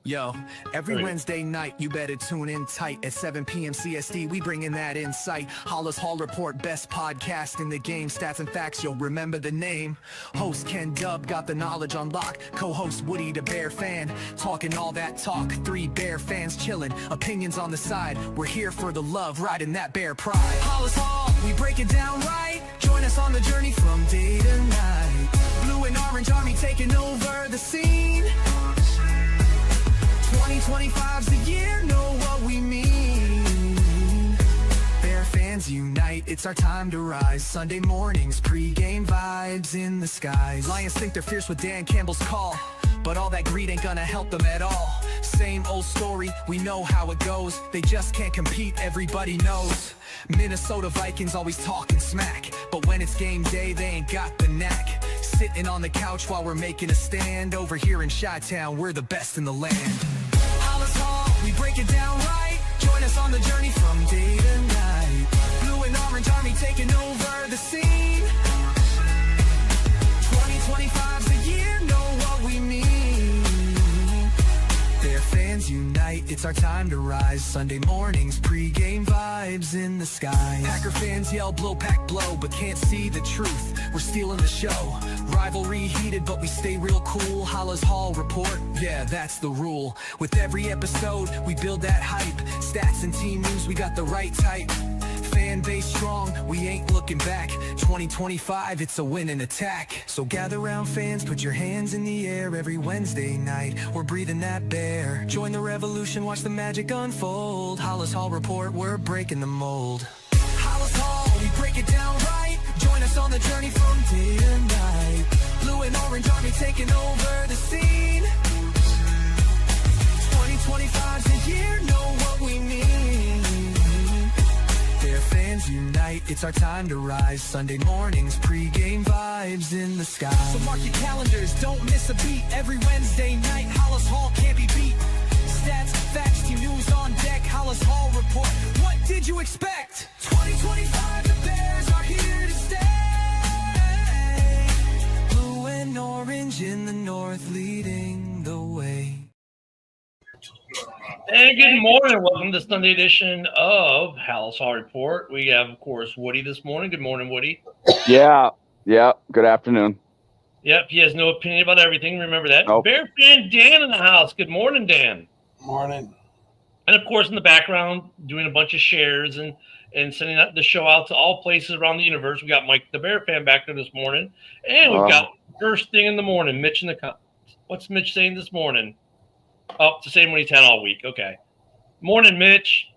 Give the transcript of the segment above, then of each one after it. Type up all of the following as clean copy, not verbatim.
Yo, every Wednesday night, you better tune in tight at 7 p.m. CST. We bring in that insight. Halas Hall Report, best podcast in the game. Stats and facts, you'll remember the name. Host Ken Dub got the knowledge on lock. Co-host Woody the Bear fan, talking all that talk. 3 Bear fans chilling, opinions on the side. We're here for the love, riding that Bear pride. Halas Hall, we break it down right. Join us on the journey from day to night. Blue and orange army taking over the scene. 2025's the year, know what we mean. Bear fans unite, it's our time to rise. Sunday mornings, pre-game vibes in the skies. Lions think they're fierce with Dan Campbell's call, but all that greed ain't gonna help them at all. Same old story, we know how it goes. They just can't compete, everybody knows. Minnesota Vikings always talking smack, but when it's game day, they ain't got the knack. Sitting on the couch while we're making a stand. Over here in Chi-Town, we're the best in the land. Halas Hall, we break it down right. Join us on the journey from day to night. Blue and orange army taking over the scene. 2025's the year, know what we mean. Bear fans unite, it's our time to rise. Sunday mornings, pre-game vibes in the skies. Packer fans yell blow pack blow, but can't see the truth. We're stealing the show. Rivalry heated, but we stay real cool. Halas Hall Report, yeah, that's the rule. With every episode, we build that hype. Stats and team news, we got the right type. Fan base strong, we ain't looking back. 2025, it's a winning attack. So gather round fans, put your hands in the air. Every Wednesday night, we're breathing that bear. Join the revolution, watch the magic unfold. Halas Hall Report, we're breaking the mold. Halas Hall, we break it down right. Join us on the journey from day to night. Blue and orange army taking over the scene. 2025's the year, know what we mean. Bear fans unite, it's our time to rise. Sunday mornings, pre-game vibes in the sky. So mark your calendars, don't miss a beat. Every Wednesday night, Halas Hall can't be beat. Stats, facts, team news on deck. Halas Hall Report, what did you expect? 2025, the Bears are here to stay. Blue and orange in the north, leading the way. And good morning. Welcome to Sunday edition of Halas Hall Report. We have, of course, Woody this morning. Good morning, Woody. Yeah. Good afternoon. Yep, he has no opinion about everything. Remember that. Nope. Bear fan Dan in the house. Good morning, Dan. Morning. And, of course, in the background, doing a bunch of shares and sending the show out to all places around the universe. We got Mike the Bear fan back there this morning. And we've got first thing in the morning, Mitch in the comments. What's Mitch saying this morning? Oh, it's the same one he's had all week. Okay. Morning, Mitch.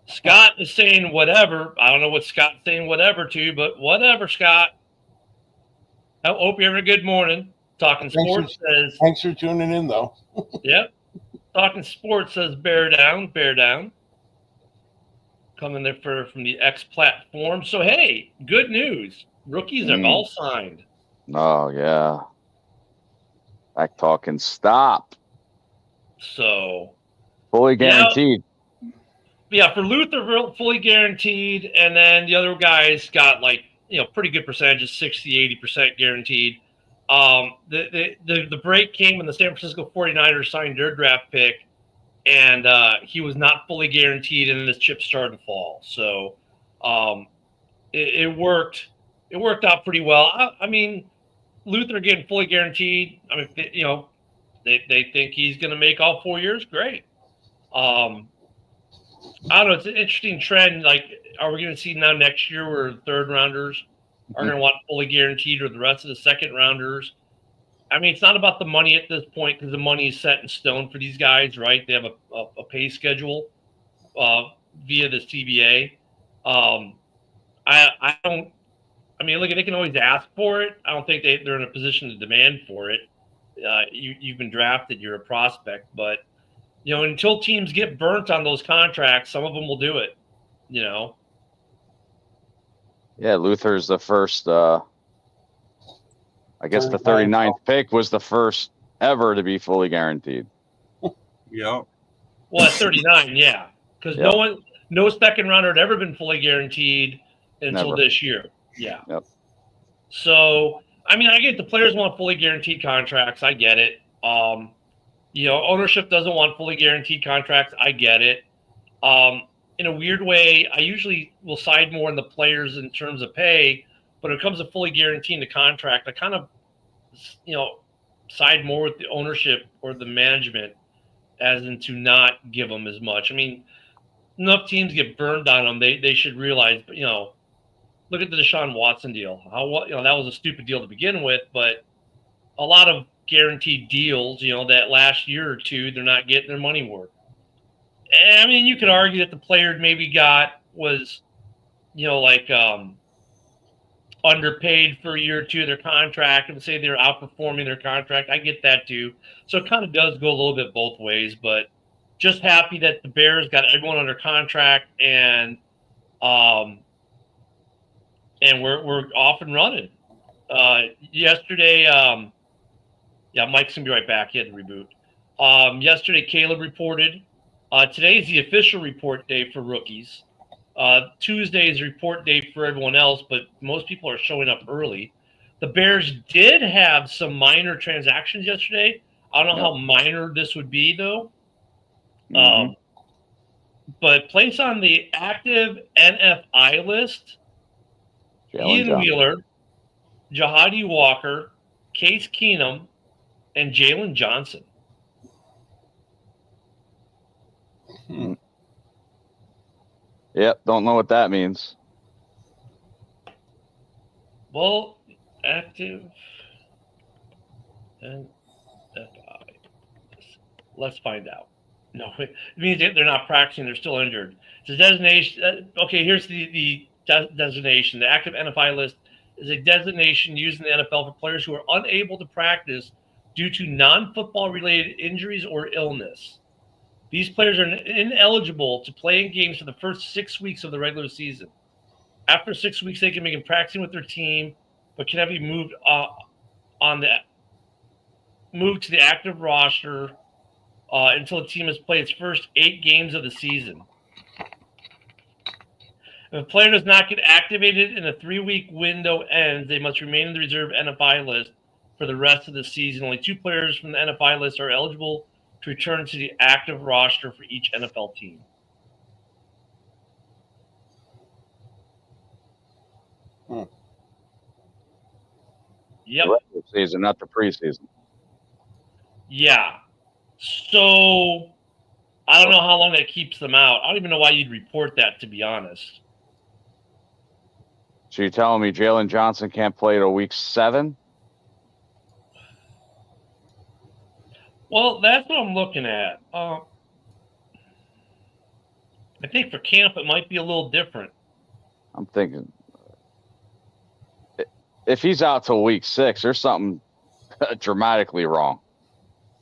Scott is saying whatever. I don't know what Scott's saying whatever to, but whatever, Scott. I hope you're having a good morning. Talking Sports says. Thanks for tuning in, though. Yep. Talking Sports says bear down, bear down. Coming there from the X platform. So, hey, good news. Rookies are all signed. Oh, yeah. Back talking stop. So. Fully guaranteed. Yeah, for Luther, fully guaranteed. And then the other guys got pretty good percentages, 60, 80% guaranteed. The break came when the San Francisco 49ers signed their draft pick, and he was not fully guaranteed, and then his chips started to fall. So it worked. It worked out pretty well. I mean, Luther getting fully guaranteed. I mean, they think he's going to make all 4 years. Great. I don't know. It's an interesting trend. Like, are we going to see now next year where third rounders are going to want fully guaranteed, or the rest of the second rounders? I mean, it's not about the money at this point because the money is set in stone for these guys, right? They have a pay schedule via the CBA. I don't. I mean, look, they can always ask for it. I don't think they're in a position to demand for it. You've been drafted. You're a prospect, but until teams get burnt on those contracts, some of them will do it. Yeah, Luther's the first. I guess the 39th pick was the first ever to be fully guaranteed. Yeah. Well, at 39, yeah, because no second rounder had ever been fully guaranteed until this year. Yeah. Yep. So, I mean, I get the players want fully guaranteed contracts. I get it. Ownership doesn't want fully guaranteed contracts. I get it. In a weird way, I usually will side more on the players in terms of pay, but when it comes to fully guaranteeing the contract, I kind of, side more with the ownership or the management as in to not give them as much. I mean, enough teams get burned on them. They should realize, look at the Deshaun Watson deal. That was a stupid deal to begin with, but a lot of guaranteed deals, that last year or two, they're not getting their money worth. And, I mean, you could argue that the player maybe was, underpaid for a year or two of their contract and say they're outperforming their contract. I get that too. So it kind of does go a little bit both ways, but just happy that the Bears got everyone under contract and we're off and running. Yesterday, Mike's gonna be right back. He had to reboot. Yesterday, Caleb reported. Today is the official report day for rookies. Tuesday is report day for everyone else, but most people are showing up early. The Bears did have some minor transactions yesterday. I don't know how minor this would be, though. But placed on the active NFI list, Ian Wheeler, Jahadi Walker, Case Keenum, and Jalen Johnson. Yep, don't know what that means. Well, active NFI. Let's find out. No, it means they're not practicing. They're still injured. It's a designation. Okay, here's the designation. The active NFI list is a designation used in the NFL for players who are unable to practice due to non-football related injuries or illness. These players are ineligible to play in games for the first 6 weeks of the regular season. After 6 weeks, they can begin practicing with their team, but cannot be moved to the active roster until the team has played its first 8 games of the season. If a player does not get activated and a 3-week window ends, they must remain in the reserve NFI list for the rest of the season. Only 2 players from the NFI list are eligible to return to the active roster for each NFL team. Yep. The regular season, not the preseason. Yeah. So I don't know how long that keeps them out. I don't even know why you'd report that, to be honest. So you're telling me Jalen Johnson can't play till week 7? Well, that's what I'm looking at. I think for camp it might be a little different. I'm thinking if he's out till week 6, there's something dramatically wrong.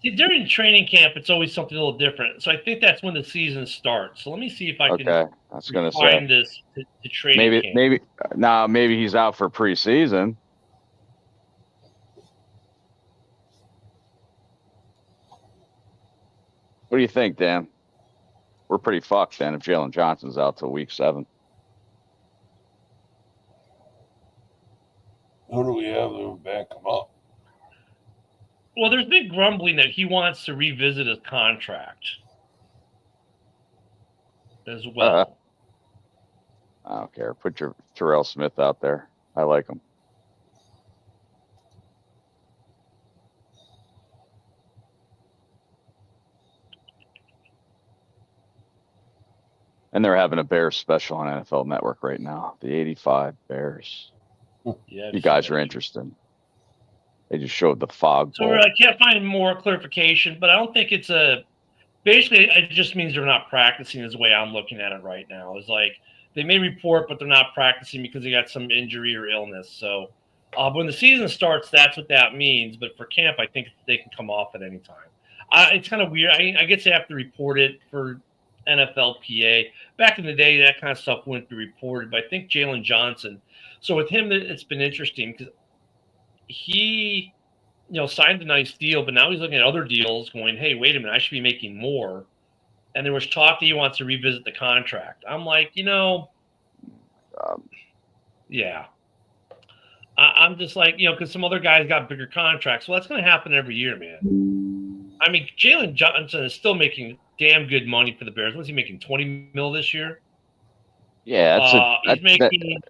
See, during training camp, it's always something a little different. So I think that's when the season starts. So let me see if I can find this to training camp. Maybe he's out for preseason. What do you think, Dan? We're pretty fucked then if Jalen Johnson's out till week 7. Who do we have that would back him up? Well, there's been grumbling that he wants to revisit his contract as well. I don't care. Put your Terrell Smith out there. I like him. And they're having a Bears special on NFL Network right now. The 85 Bears. Yeah, you guys are interested. They just showed the fog. So I can't find more clarification, but I don't think it's basically it just means they're not practicing is the way I'm looking at it right now. It's like they may report, but they're not practicing because they got some injury or illness. So when the season starts, that's what that means. But for camp, I think they can come off at any time. It's kind of weird. I guess they have to report it for NFLPA. Back in the day, that kind of stuff wouldn't be reported. But I think Jalen Johnson. So with him, it's been interesting because he, signed a nice deal, but now he's looking at other deals going, hey, wait a minute, I should be making more. And there was talk that he wants to revisit the contract. I'm like, yeah. I'm just like, because some other guys got bigger contracts. Well, that's going to happen every year, man. I mean, Jalen Johnson is still making damn good money for the Bears. What's he making? 20 mil this year. Yeah, He's making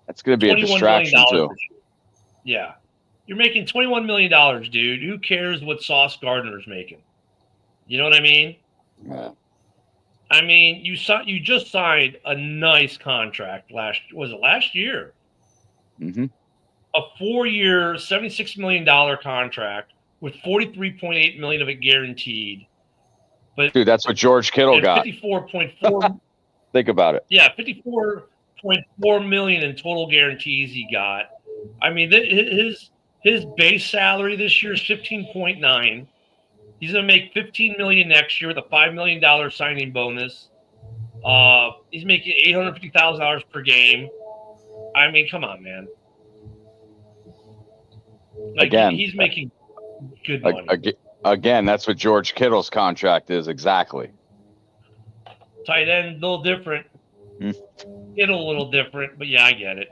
that's going to be a $21 million distraction too. this year. Yeah, you're making $21 million, dude. Who cares what Sauce Gardner's making? You know what I mean? Yeah. I mean, you just signed a nice contract last year? Mm-hmm. A 4-year, $76 million contract with $43.8 million of it guaranteed. But Dude, that's what George Kittle got. 54.4. Think about it. Yeah, 54.4 million in total guarantees he got. I mean, his base salary this year is 15.9. He's going to make 15 million next year with a $5 million signing bonus. He's making $850,000 per game. I mean, come on, man. Like, Again, he's making good money. Again, that's what George Kittle's contract is exactly. Tight end, a little different. Kittle a little different, but yeah, I get it.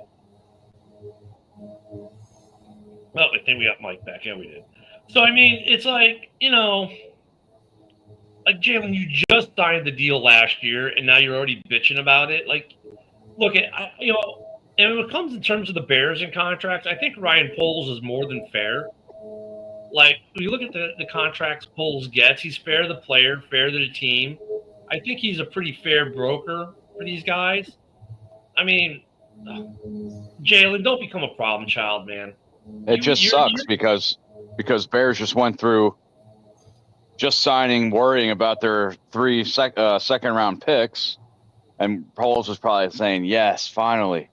Well, I think we got Mike back. Yeah, we did. So, I mean, it's like, like, Jalen, you just signed the deal last year, and now you're already bitching about it. Like, look, and when it comes in terms of the Bears and contracts, I think Ryan Poles is more than fair. Like, when you look at the contracts Poles gets, he's fair to the player, fair to the team. I think he's a pretty fair broker for these guys. I mean, Jalen, don't become a problem child, man. It sucks because Bears just went through just signing, worrying about their 3 second-round picks, and Poles was probably saying, yes, finally.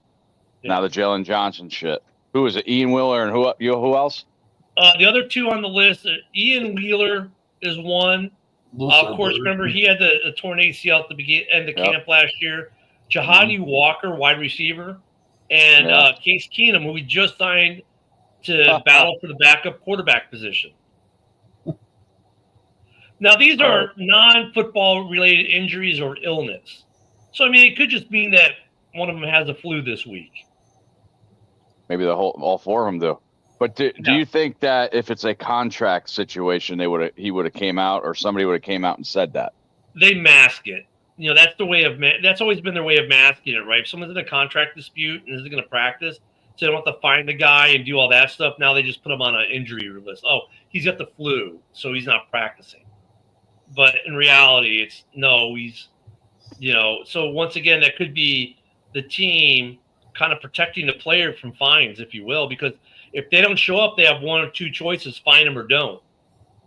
Yeah. Now the Jalen Johnson shit. Who is it? Ian Wheeler and who else? The other two on the list, Ian Wheeler is one. Of course, remember he had the torn ACL at the end of camp last year. Jahadi Walker, wide receiver, and Case Keenum, who we just signed to battle for the backup quarterback position. Now, these are non-football related injuries or illness. So, I mean, it could just mean that one of them has a flu this week. Maybe all 4 of them do. But do you think that if it's a contract situation, he would have came out, or somebody would have came out and said that? They mask it. That's the way that's always been their way of masking it, right? If someone's in a contract dispute and isn't going to practice, so they don't have to find the guy and do all that stuff. Now they just put him on an injury list. Oh, he's got the flu, so he's not practicing. But in reality, he's, so once again, that could be the team kind of protecting the player from fines, if you will, because if they don't show up, they have 1 or 2 choices, fine them or don't.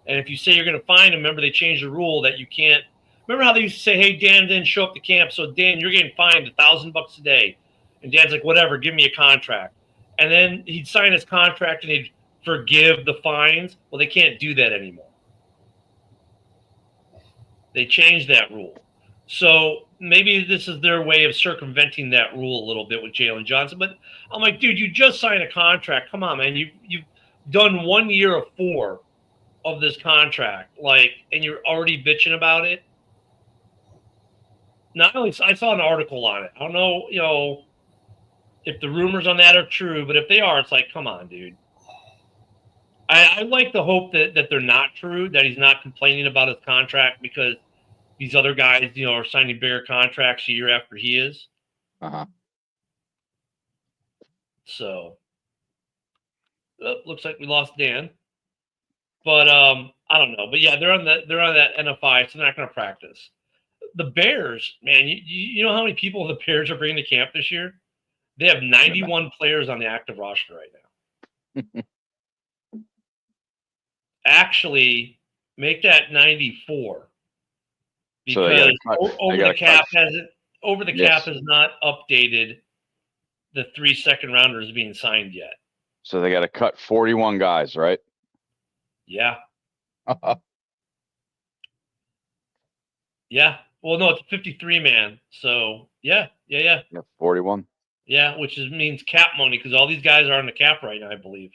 And if you say you're going to fine them, remember they changed the rule that you can't. Remember how they used to say, hey, Dan didn't show up to camp, so Dan, you're getting fined $1,000 a day. And Dan's like, whatever, give me a contract. And then he'd sign his contract and he'd forgive the fines. Well, they can't do that anymore. They changed that rule. So maybe this is their way of circumventing that rule a little bit with Jalen Johnson. But I'm like, dude, you just signed a contract. Come on, man. You've done 1 year of 4 of this contract, and you're already bitching about it. Not only I saw an article on it. I don't know, if the rumors on that are true, but if they are, it's like, come on, dude. I like the hope that they're not true, that he's not complaining about his contract because these other guys, are signing bigger contracts a year after he is. Uh-huh. So, looks like we lost Dan. But I don't know. But yeah, they're on that NFI, so they're not going to practice. The Bears, man, you know how many people the Bears are bringing to camp this year? They have 91 players on the active roster right now. Actually, make that 94 because over the cap has not updated the 3 second rounders being signed yet. So they got to cut 41 guys, right? Yeah. Yeah. Well, no, it's a 53 man. So yeah. 41. Yeah, which means cap money because all these guys are on the cap right now, I believe.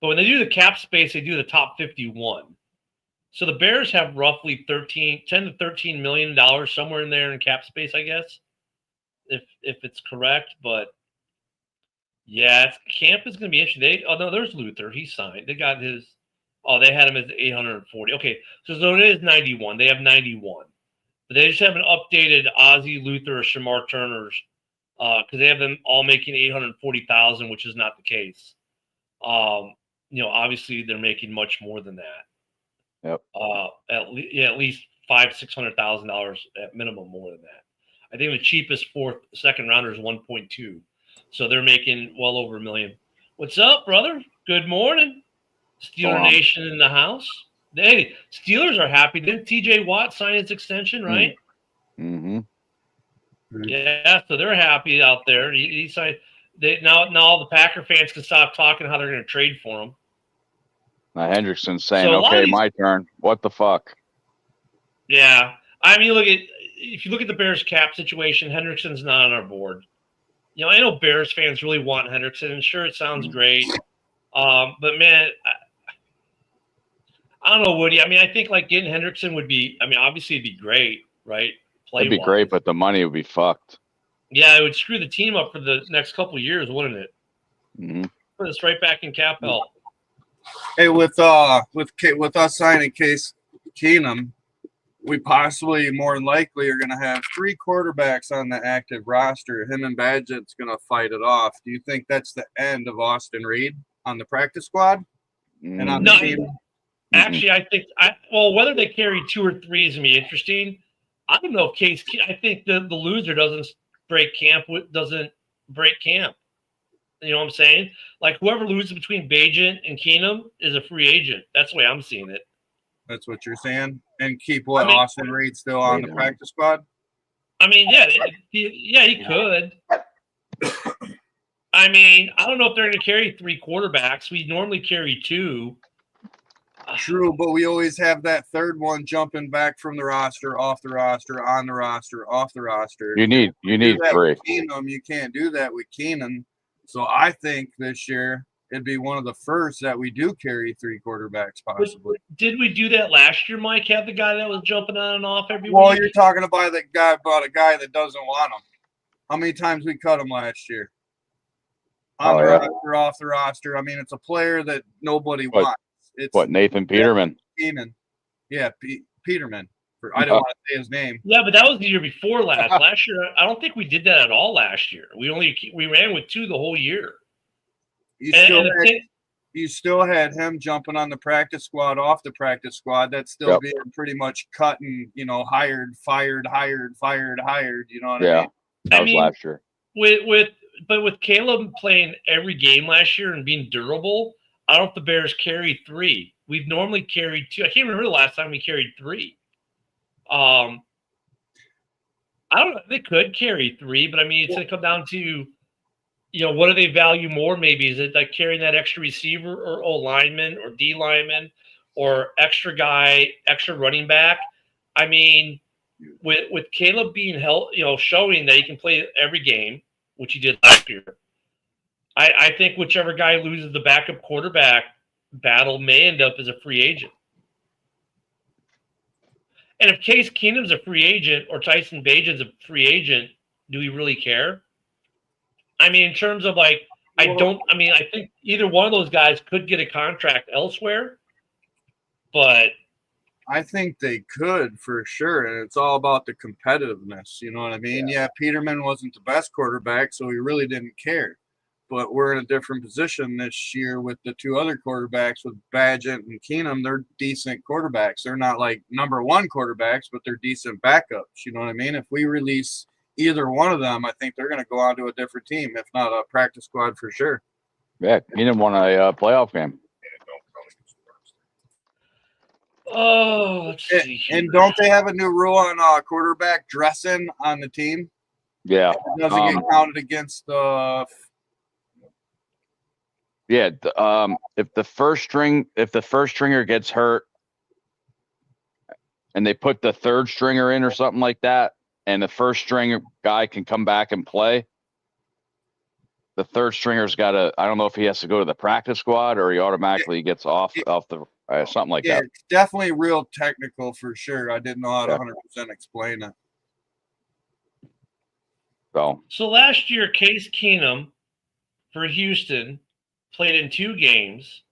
But when they do the cap space, they do the top 51. So the Bears have roughly $10 to $13 million somewhere in there in cap space, I guess, if it's correct. But yeah, camp is going to be interesting. There's Luther. He signed. They got his Oh, they had him as 840. Okay, so it is 91. They have 91. But they just haven't updated Ozzy, Luther, or Shamar Turner's because they have them all making 840,000, which is not the case. Obviously they're making much more than that. Yep. At least $600,000 at minimum more than that. I think the cheapest second rounder is 1.2, so they're making well over $1 million. What's up, brother? Good morning, Steeler Nation in the house. Hey, Steelers are happy. Didn't T.J. Watt sign his extension, right? Mm-hmm. Yeah, so they're happy out there. He signed. Now all the Packer fans can stop talking how they're going to trade for him. Now Hendrickson's saying, So "Okay, my turn." What the fuck? Yeah, I mean, if you look at the Bears cap situation, Hendrickson's not on our board. I know Bears fans really want Hendrickson, and sure, it sounds great. But man, I don't know, Woody. I mean, I think like getting Hendrickson would be. I mean, obviously it'd be great, right? It'd be great, but the money would be fucked. Yeah, it would screw the team up for the next couple of years, wouldn't it? Mm-hmm. Put us right back in cap hell. Hey, with us signing Case Keenum, we possibly more than likely are going to have 3 quarterbacks on the active roster. Him and Badgett's going to fight it off. Do you think that's the end of Austin Reed on the practice squad and on the team? Actually, I think whether they carry 2 or 3 is going to be interesting. I don't know if I think the loser doesn't break camp. You know what I'm saying? Like whoever loses between Bagent and Keenum is a free agent. That's the way I'm seeing it. That's what you're saying? And keep Austin Reed still on the practice squad? I mean, he could. I mean, I don't know if they're going to carry 3 quarterbacks. We normally carry 2. True, but we always have that third one jumping back from the roster, off the roster, on the roster, off the roster. You need 3. Keenum, you can't do that with Keenan. So I think this year it'd be one of the first that we do carry 3 quarterbacks possibly. Did we do that last year, Mike? Have the guy that was jumping on and off every week? You're talking about a guy that doesn't want him. How many times we cut him last year? On the roster, off the roster. I mean, it's a player that nobody wants. It's Nathan Peterman? Keenan. Yeah, Peterman. I don't want to say his name. Yeah, but that was the year before last. Last year, I don't think we did that at all last year. We ran with 2 the whole year. You still had him jumping on the practice squad, off the practice squad. That's still being pretty much cut and, hired, fired, hired, fired, hired. You know what I mean? That was last year. With Caleb playing every game last year and being durable, I don't know if the Bears carry 3. We've normally carried 2. I can't remember the last time we carried 3. I don't know. They could carry 3, but I mean, it's going to come down to, what do they value more? Maybe is it like carrying that extra receiver or O lineman or D lineman or extra guy, extra running back? I mean, with Caleb being showing that he can play every game, which he did last year. I think whichever guy loses the backup quarterback battle may end up as a free agent. And if Case Keenum's a free agent or Tyson Bagent's a free agent, do we really care? I mean, in terms of I think either one of those guys could get a contract elsewhere, but I think they could for sure. And it's all about the competitiveness. You know what I mean? Yeah, Peterman wasn't the best quarterback, so he really didn't care. But we're in a different position this year with the 2 other quarterbacks with Badgett and Keenum. They're decent quarterbacks. They're not like number 1 quarterbacks, but they're decent backups. You know what I mean? If we release either one of them, I think they're going to go on to a different team, if not a practice squad for sure. Yeah, Keenum won a playoff game. Oh, let's see. And don't they have a new rule on quarterback dressing on the team? Yeah. It doesn't get counted against the if the first stringer gets hurt and they put the third stringer in or something like that, and the first stringer guy can come back and play, the third stringer's got to, I don't know if he has to go to the practice squad or he automatically gets off the something like that. It's definitely real technical for sure. I didn't know how to 100% explain it. So last year, Case Keenum for Houston played in 2 games.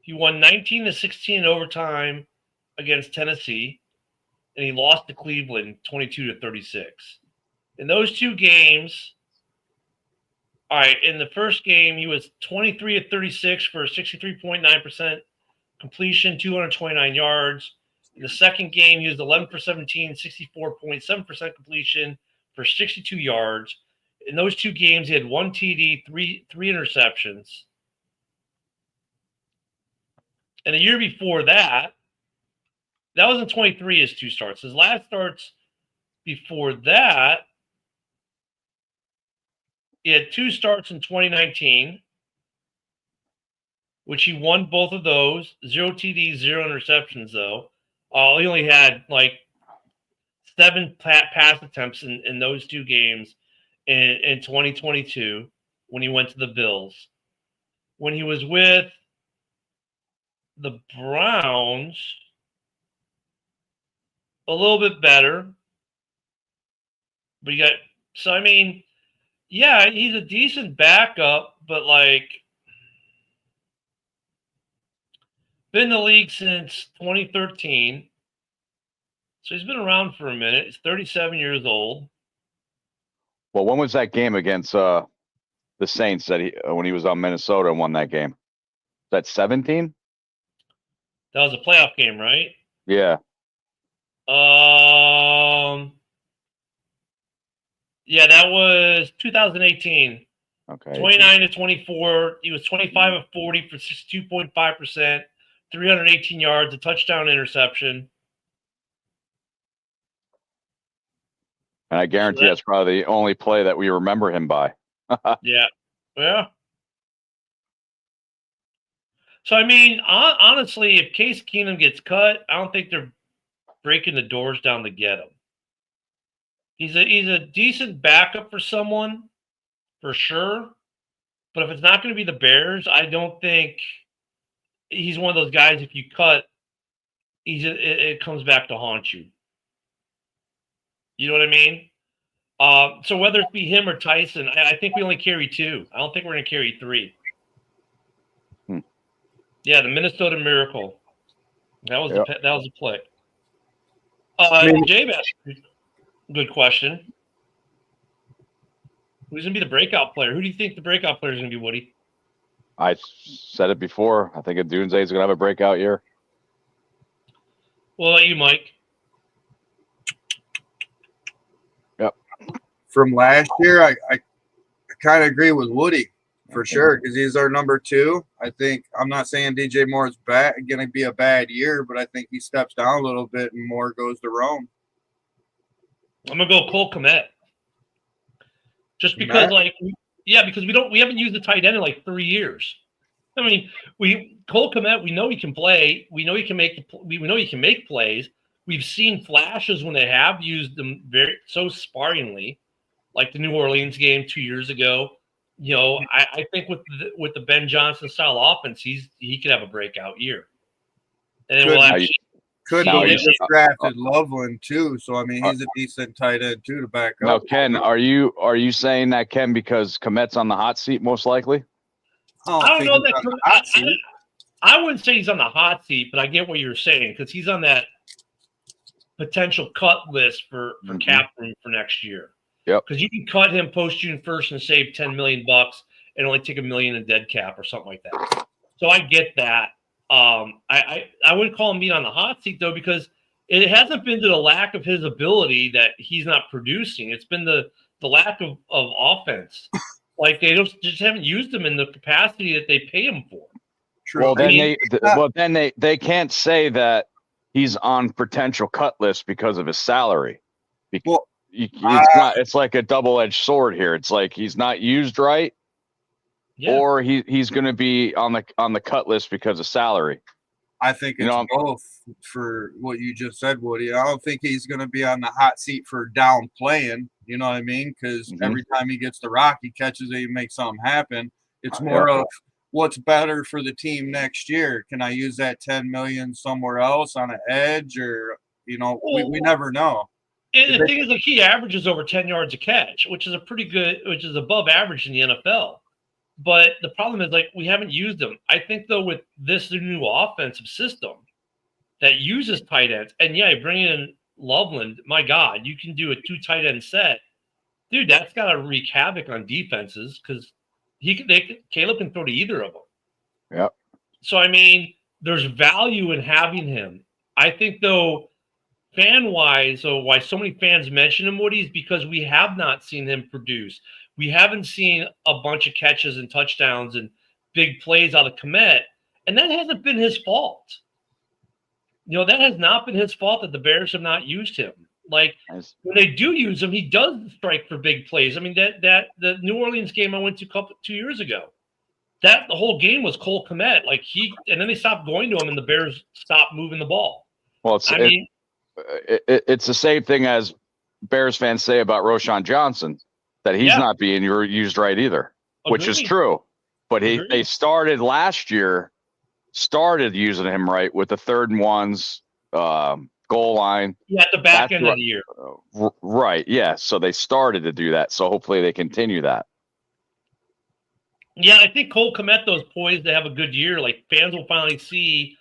He won 19-16 in overtime against Tennessee, and he lost to Cleveland 22-36. In those two games, all right, in the first game, he was 23-36 for a 63.9% completion, 229 yards. In the second game, he was 11 for 17, 64.7% completion for 62 yards. In those two games, he had one TD, three interceptions. And the year before that was in 23, his two starts. His last starts before that, he had two starts in 2019, which he won both of those. 0 TDs, 0 interceptions, though. He only had like 7 pass attempts in those two games in 2022 when he went to the Bills. When he was with the Browns, a little bit better. But you got, so I mean, yeah, he's a decent backup, but like, been in the league since 2013. So he's been around for a minute. He's 37 years old. Well, when was that game against the Saints that when he was on Minnesota and won that game? Was that 17? That was a playoff game, right? Yeah. Yeah, that was 2018. Okay. 29-24. He was 25 of 40 for 62.5%, 318 yards, a touchdown, interception. And I guarantee that's probably the only play that we remember him by. Yeah. So, I mean, honestly, if Case Keenum gets cut, I don't think they're breaking the doors down to get him. He's a decent backup for someone, for sure. But if it's not going to be the Bears, I don't think he's one of those guys, if you cut, it comes back to haunt you. You know what I mean? So whether it be him or Tyson, I think we only carry 2. I don't think we're going to carry 3. Yeah, the Minnesota Miracle. That was the play. J-Bass, good question. Who's going to be the breakout player? Who do you think the breakout player is going to be, Woody? I said it before. I think Dunze is going to have a breakout year. What about you, Mike? Yep. From last year, I kind of agree with Woody for sure because he's our number 2. I think I'm not saying DJ Moore is going to be a bad year, but I think he steps down a little bit and Moore goes to Rome. I'm gonna go Cole Kmet. Just because, because we haven't used the tight end in like 3 years. I mean, Cole Kmet, we know he can play. We know he can make plays. We've seen flashes when they have used them so sparingly, like the New Orleans game 2 years ago. You know, I think with the Ben Johnson style offense, he could have a breakout year. And then we just drafted Loveland too, so I mean he's a decent tight end too to back up. Now, Ken, are you saying that, Ken, because Kmet's on the hot seat most likely? I don't know that. I wouldn't say he's on the hot seat, but I get what you're saying because he's on that potential cut list for cap room for next year. Yep. Because you can cut him post June 1st and save $10 million and only take $1 million in dead cap or something like that. So I get that. I wouldn't call him being on the hot seat though, because it hasn't been to the lack of his ability that he's not producing. It's been the lack of offense. Like they just haven't used him in the capacity that they pay him for. True. Well, then they can't say that he's on potential cut list because of his salary. It's like a double-edged sword here. It's like he's not used right, or he's going to be on the cut list because of salary. I think it's both for what you just said, Woody. I don't think he's going to be on the hot seat for down playing. You know what I mean? Because every time he gets the rock, he catches it, he makes something happen. It's more of what's better for the team next year. Can I use that $10 million somewhere else on an edge, or we never know. And the thing is, like, he averages over 10 yards a catch, which is above average in the NFL. But the problem is, like, we haven't used them. I think, though, with this new offensive system that uses tight ends, and yeah, bring in Loveland, my God, you can do a 2 tight end set. Dude, that's got to wreak havoc on defenses because Caleb can throw to either of them. Yep. So, I mean, there's value in having him. I think, though, fan-wise, so why so many fans mention him, Woody, is because we have not seen him produce. We haven't seen a bunch of catches and touchdowns and big plays out of Kmet, and that hasn't been his fault. You know, that has not been his fault that the Bears have not used him. Like, when they do use him, he does strike for big plays. I mean, that the New Orleans game I went to 2 years ago, the whole game was Cole Kmet. Like, and then they stopped going to him, and the Bears stopped moving the ball. Well, it's the same thing as Bears fans say about Roshan Johnson, that he's not being used right either, which is true. But they started last year, using him right with the 3rd and 1s, goal line. Yeah, at the back end of the year. Right, yeah. So they started to do that. So hopefully they continue that. Yeah, I think Cole Kmet, though, is poised to have a good year. Like, fans will finally see.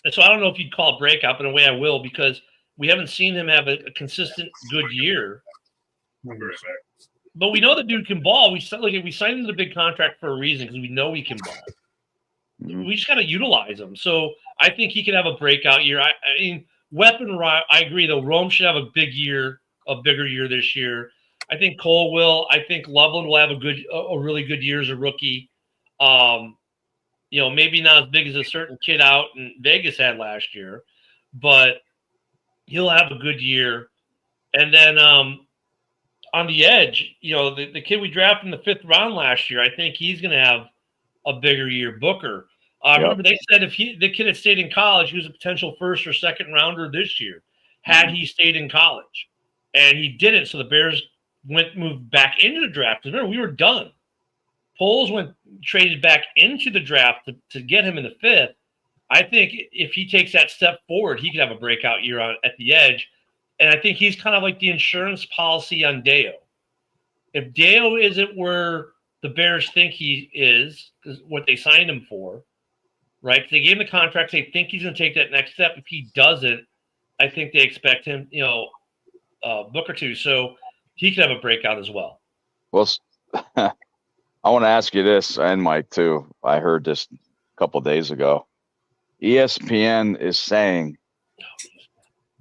And so I don't know if you'd call it breakout, but in a way I will, because we haven't seen him have a consistent good year. But we know the dude can ball. We signed him to the big contract for a reason because we know he can ball. Mm-hmm. We just got to utilize him. So I think he could have a breakout year. I mean, I agree, though. Rome should have a bigger year this year. I think Cole will. I think Loveland will have a really good year as a rookie. You know, maybe not as big as a certain kid out in Vegas had last year, but he'll have a good year. And then on the edge, you know, the kid we drafted in the 5th round last year, I think he's going to have a bigger year. Booker. Remember, they said if the kid had stayed in college, he was a potential 1st or 2nd rounder this year, had he stayed in college. And he didn't, so the Bears moved back into the draft. Remember, we were done. Poles traded back into the draft to get him in the 5th. I think if he takes that step forward, he could have a breakout year at the edge. And I think he's kind of like the insurance policy on Deo. If Deo isn't where the Bears think he is what they signed him for, right? They gave him the contract. They think he's going to take that next step. If he doesn't, I think they expect him, Booker to. So he could have a breakout as well. Well, I want to ask you this, and Mike too. I heard this a couple of days ago. ESPN is saying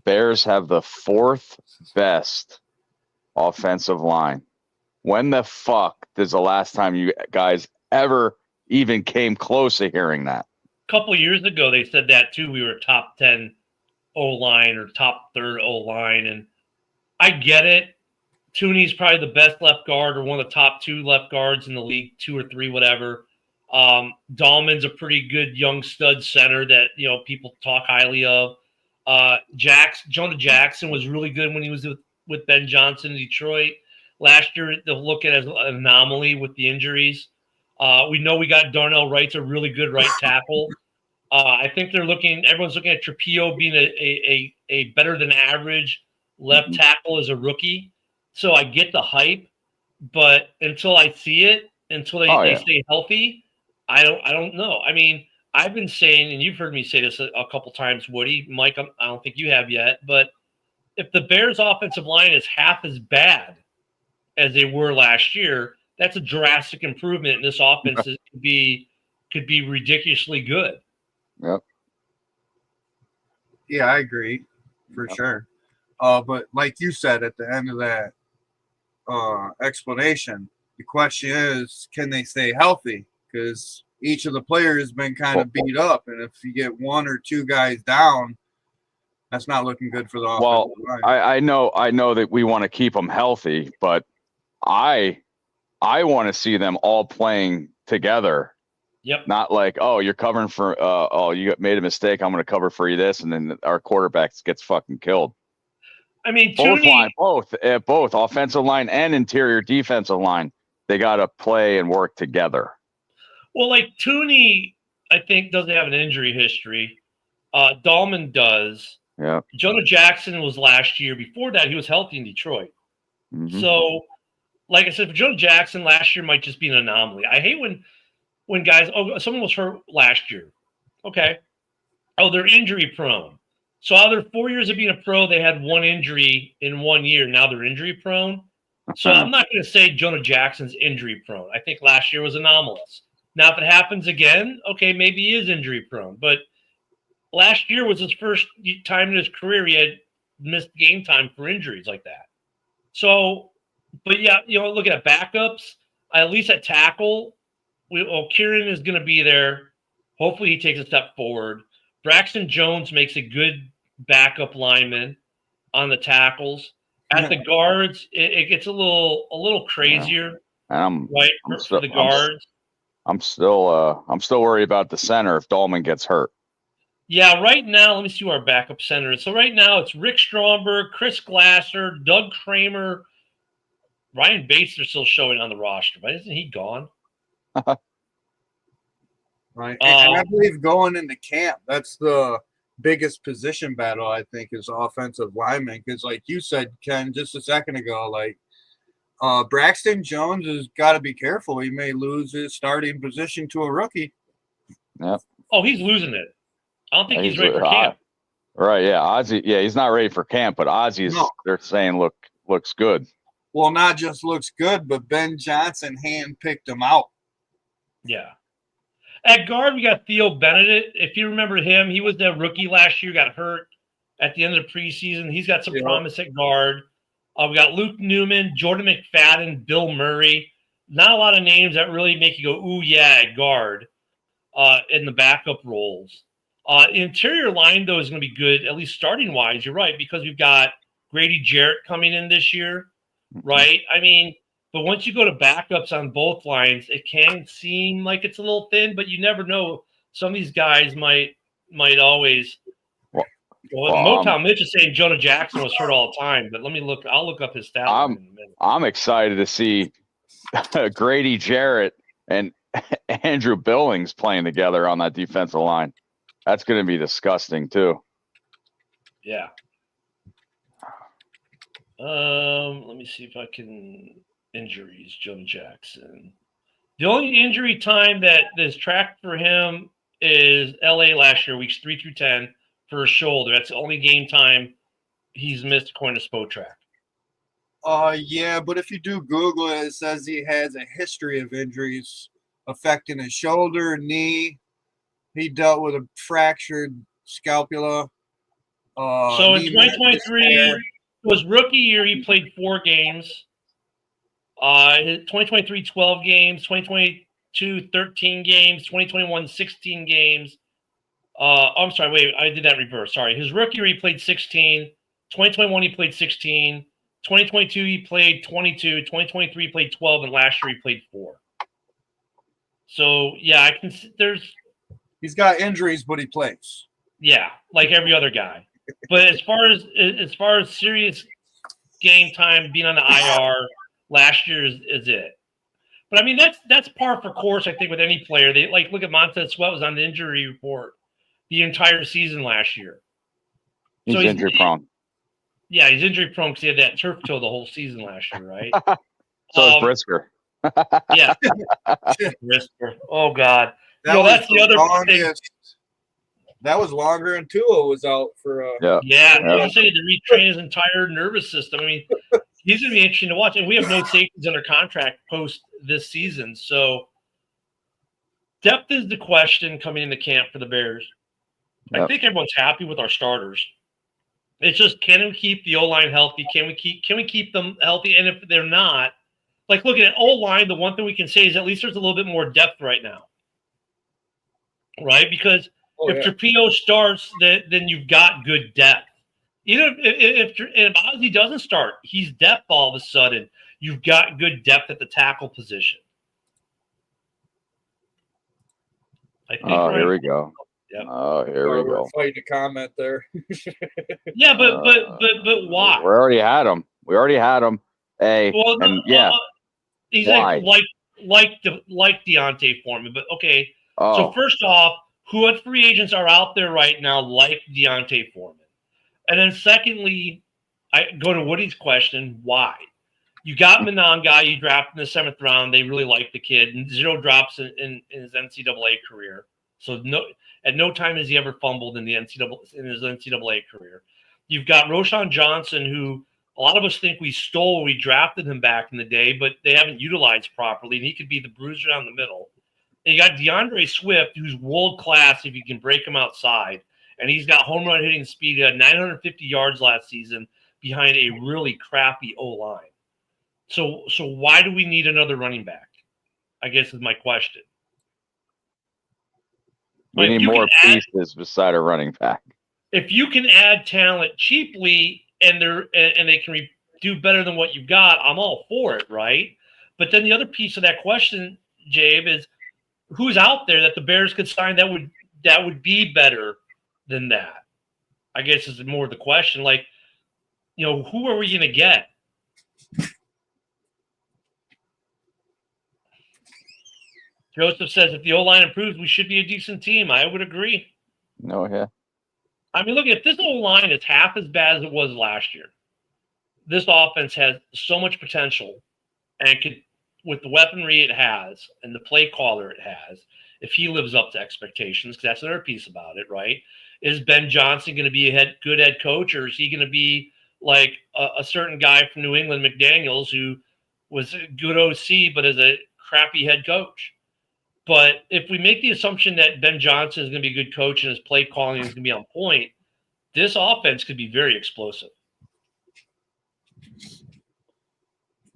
Bears have the 4th best offensive line. When the fuck is the last time you guys ever even came close to hearing that? A couple of years ago, they said that too. We were top 10 O-line or top 3rd O-line, and I get it. Tooney's probably the best left guard or one of the top 2 left guards in the league, 2 or 3, whatever. Dahlman's a pretty good young stud center that, people talk highly of. Jonah Jackson was really good when he was with Ben Johnson in Detroit. Last year, they'll look at it as an anomaly with the injuries. We know we got Darnell Wright's a really good right tackle. I think everyone's looking at Trapio being a better than average left tackle as a rookie. So I get the hype, but until I see it, until they stay healthy, I don't know. I mean, I've been saying, and you've heard me say this a couple times, Woody, Mike, I don't think you have yet, but if the Bears' offensive line is half as bad as they were last year, that's a drastic improvement, and this offense could be ridiculously good. Yep. Yeah, I agree for sure. But like you said at the end of that explanation, the question is, can they stay healthy? Because each of the players has been kind of beat up, and if you get 1 or 2 guys down, that's not looking good for the offensive line. I know that we want to keep them healthy, but I want to see them all playing together. Yep. Not like, you're covering for you made a mistake, I'm going to cover for you this, and then our quarterback gets fucking killed. I mean, both offensive line and interior defensive line, they got to play and work together. Well, like Tooney, I think doesn't have an injury history. Dahlman does. Yeah. Jonah Jackson was last year. Before that, he was healthy in Detroit. Mm-hmm. So like I said, Jonah Jackson last year might just be an anomaly. I hate when guys, someone was hurt last year. Okay. Oh, they're injury prone. So out of their 4 years of being a pro, they had one injury in 1 year. Now they're injury prone. So I'm not going to say Jonah Jackson's injury prone. I think last year was anomalous. Now, if it happens again, okay, maybe he is injury prone. But last year was his first time in his career he had missed game time for injuries like that. So, but yeah, look at backups. At least at tackle, Kieran is going to be there. Hopefully, he takes a step forward. Braxton Jones makes a good backup lineman on the tackles. At the guards, it gets a little crazier, right? For the guards. I'm still worried about the center if Dahlman gets hurt. Yeah, right now, let me see who our backup center is. So right now, it's Rick Stromberg, Chris Glasser, Doug Kramer, Ryan Bates are still showing on the roster, but isn't he gone? Right. And I believe going into camp, that's the biggest position battle, I think, is offensive lineman. Because like you said, Ken, just a second ago, like Braxton Jones has got to be careful. He may lose his starting position to a rookie. Yep. Oh, he's losing it. I don't think he's ready for camp. Right, yeah. Ozzie, yeah, he's not ready for camp, but Ozzie's, they're saying, looks good. Well, not just looks good, but Ben Johnson handpicked him out. Yeah. At guard, we got Theo Benedict. If you remember him, he was the rookie last year, got hurt at the end of the preseason. He's got some promise at guard. We got Luke Newman, Jordan McFadden, Bill Murray. Not a lot of names that really make you go, ooh, yeah, at guard in the backup roles. Interior line, though, is going to be good, at least starting-wise. You're right, because we've got Grady Jarrett coming in this year, right? I mean, but once you go to backups on both lines, it can seem like it's a little thin, but you never know. Some of these guys might always. Motown Mitch is saying Jonah Jackson was hurt all the time, but let me look. I'll look up his stat line in a minute. I'm excited to see Grady Jarrett and Andrew Billings playing together on that defensive line. That's going to be disgusting too. Yeah. Let me see if I can. Injuries, Jonah Jackson. The only injury time that is tracked for him is LA last year, weeks 3 through 10, for a shoulder. That's the only game time he's missed according to Spotrac. Yeah, but if you do Google it, it says he has a history of injuries affecting his shoulder, knee. He dealt with a fractured scapula. So in 2023 was rookie year. He played 4 games. 2023, 12 games. 2022, 13 games. 2021, 16 games. I'm sorry. Wait, I did that reverse. Sorry. His rookie year, he played 16. 2021, he played 16. 2022, he played 22. 2023, he played 12. And last year, he played 4. So, yeah, I can. He's got injuries, but he plays. Yeah, like every other guy. But as far as serious game time, being on the IR, last year is it. But I mean that's par for course. I think with any player, they look at Montez Sweat was on the injury report the entire season last year. He's injury prone. Yeah, he's injury prone because he had that turf toe the whole season last year, right? So is Brisker. Yeah, Brisker. Oh God, that's the other thing. That was longer than Tua was out for. He said he had to retrain his entire nervous system. I mean, he's going to be interesting to watch. And we have no safeties under contract post this season. So depth is the question coming into camp for the Bears. Yep. I think everyone's happy with our starters. It's just, can we keep the O-line healthy? Can we keep them healthy? And if they're not, looking at O-line, the one thing we can say is at least there's a little bit more depth right now. Right? Because if Trapio starts, then you've got good depth. Even if Ozzie doesn't start, he's depth all of a sudden. You've got good depth at the tackle position. I think. Here we go. Yep. Here we go. Fighting a comment there. Yeah, but why? We already had him. He's like Deontay Foreman, but okay. So first off, what free agents are out there right now like Deontay Foreman? And then secondly, I go to Woody's question, why? You got Monangai, you drafted in the 7th round. They really like the kid, and 0 drops in his NCAA career. So at no time has he ever fumbled in his NCAA career. You've got Roshan Johnson, who a lot of us think we stole. We drafted him back in the day, but they haven't utilized properly, and he could be the bruiser down the middle. And you got DeAndre Swift, who's world class if you can break him outside, and he's got home run hitting speed. He had 950 yards last season behind a really crappy O-line. So why do we need another running back? I guess is my question. We need more pieces beside a running back. If you can add talent cheaply and they can do better than what you've got, I'm all for it, right? But then the other piece of that question, Jabe, is who's out there that the Bears could sign that would be better than that? I guess is more the question. Like, who are we going to get? Joseph says if the O-line improves, we should be a decent team. I would agree. No, yeah. I mean, look, if this O-line is half as bad as it was last year, this offense has so much potential and could, with the weaponry it has and the play caller it has, if he lives up to expectations, because that's another piece about it, right? Is Ben Johnson going to be a good head coach, or is he going to be like a certain guy from New England, McDaniels, who was a good OC but is a crappy head coach? But if we make the assumption that Ben Johnson is going to be a good coach and his play calling is going to be on point, this offense could be very explosive.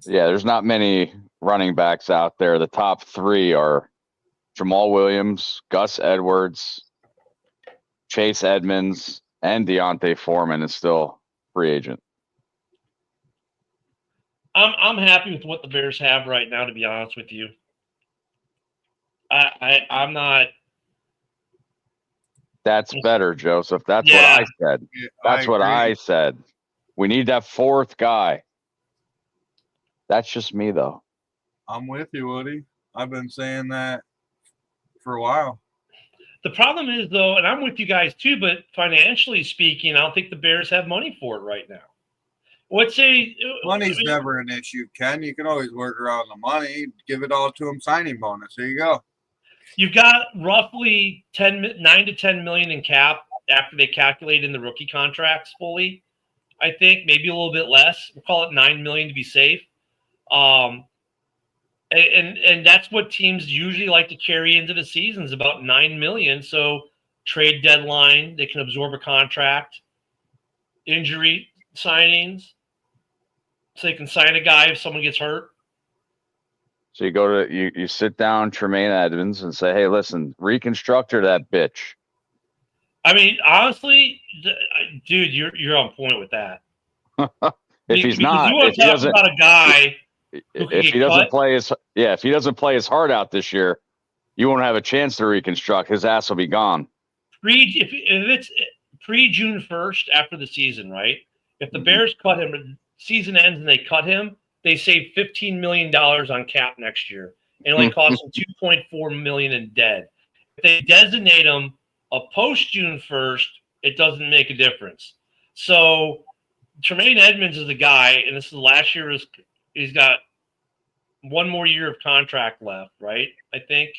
Yeah, there's not many running backs out there. The top 3 are Jamal Williams, Gus Edwards, Chase Edmonds, and Deontay Foreman is still free agent. I'm happy with what the Bears have right now, to be honest with you. I'm not. That's better, Joseph. That's what I said. That's what I said. We need that 4th guy. That's just me, though. I'm with you, Woody. I've been saying that for a while. The problem is, though, and I'm with you guys too, but financially speaking, I don't think the Bears have money for it right now. Money's never an issue, Ken. You can always work around the money. Give it all to him, signing bonus. There you go. You've got roughly 9 to 10 million in cap after they calculate in the rookie contracts fully. I think maybe a little bit less. We'll call it 9 million to be safe. And that's what teams usually like to carry into the seasons, about 9 million. So trade deadline, they can absorb a contract, injury signings, so they can sign a guy if someone gets hurt. So you sit down Tremaine Edmonds and say, hey, listen, reconstruct her that bitch. I mean, honestly, dude, you're on point with that. If he doesn't about a guy if he doesn't play his heart out this year, you won't have a chance to reconstruct. His ass will be gone. If it's pre-June 1st after the season, right? If the Bears cut him, season ends and they cut him, they save $15 million on cap next year. It only costs them $2.4 million in dead. If they designate him a post-June 1st, it doesn't make a difference. So Tremaine Edmonds is the guy, and this is the last year. He's got one more year of contract left, right? I think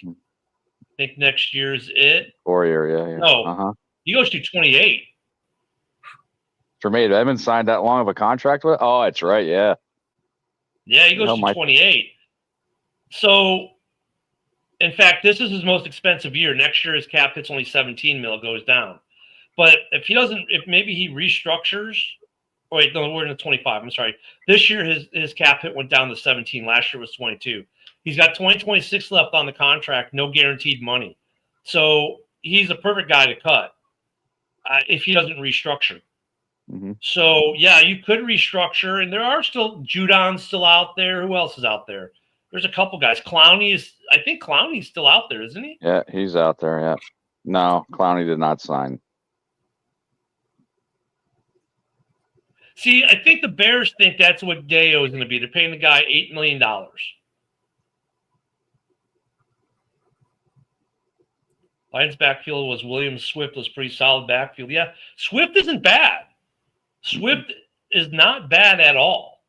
next year's it. 4 year, yeah. No, he goes to 28. Tremaine Edmonds signed that long of a contract with? Oh, that's right, yeah. Yeah, he goes to 28. So, in fact, this is his most expensive year. Next year, his cap hits only 17 mil, goes down. But if maybe he restructures. Oh, wait, no, we're in the 25. I'm sorry. This year, his cap hit went down to 17. Last year was 22. He's got 2026 left on the contract, no guaranteed money. So he's a perfect guy to cut if he doesn't restructure. Mm-hmm. So, yeah, you could restructure, and there are still Judon's still out there. Who else is out there? There's a couple guys. I think Clowney's still out there, isn't he? Yeah, he's out there, yeah. No, Clowney did not sign. See, I think the Bears think that's what Deo is going to be. They're paying the guy $8 million. Lions backfield was Williams. Swift was pretty solid backfield. Yeah, Swift isn't bad. Swift is not bad at all.